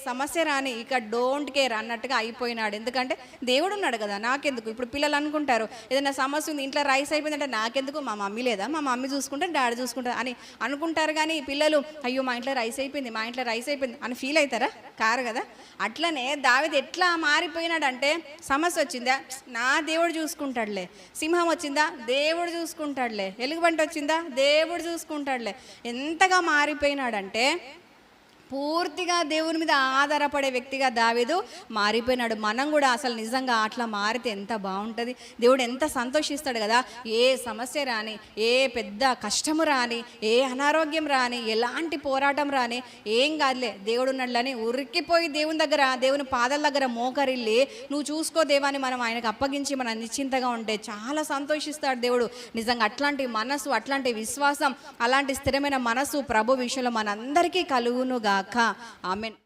సమస్య రాని ఇక డోంట్ కేర్ అన్నట్టుగా అయిపోయినాడు. ఎందుకంటే దేవుడు ఉన్నాడు కదా, నాకెందుకు. ఇప్పుడు పిల్లలు అనుకుంటారు ఏదైనా సమస్య ఉంది, ఇంట్లో రైస్ అయిపోయిందంటే నాకెందుకు, మా మమ్మీ లేదా, మా మమ్మీ చూసుకుంటే డాడీ చూసుకుంటారు అని అనుకుంటారు. కానీ పిల్లలు అయ్యో మా ఇంట్లో రైస్ అయిపోయింది, మా ఇంట్లో రైస్ అయిపోయింది అని ఫీల్ అవుతారా? కారు కదా. అట్లనే దావీదు ఎట్లా మారిపోయినాడంటే, సమస్య వచ్చిందా నా దేవుడు చూసుకుంటాడులే, సింహం వచ్చిందా దేవుడు చూసుకుంటాడులే, ఎలుగుబంటి వచ్చిందా దేవుడు చూసుకుంటాడులే. ఎంతగా మారిపోయినాడంటే పూర్తిగా దేవుని మీద ఆధారపడే వ్యక్తిగా దావీదు మారిపోయినాడు. మనం కూడా అసలు నిజంగా అట్లా మారితే ఎంత బాగుంటుంది, దేవుడు ఎంత సంతోషిస్తాడు కదా. ఏ సమస్య రాని, ఏ పెద్ద కష్టము రాని, ఏ అనారోగ్యం రాని, ఎలాంటి పోరాటం రాని, ఏం కాదులే దేవుడు ఉన్నాడులని ఉరికిపోయి దేవుని దగ్గర, దేవుని పాదాల దగ్గర మోకరిల్లి నువ్వు చూసుకో దేవాని మనం ఆయనకు అప్పగించి మనం నిశ్చింతగా ఉంటే చాలా సంతోషిస్తాడు దేవుడు. నిజంగా అట్లాంటి మనసు, అట్లాంటి విశ్వాసం, అలాంటి స్థిరమైన మనసు ప్రభు విషయంలో మనందరికీ కలుగునుగా. ఆమేన్.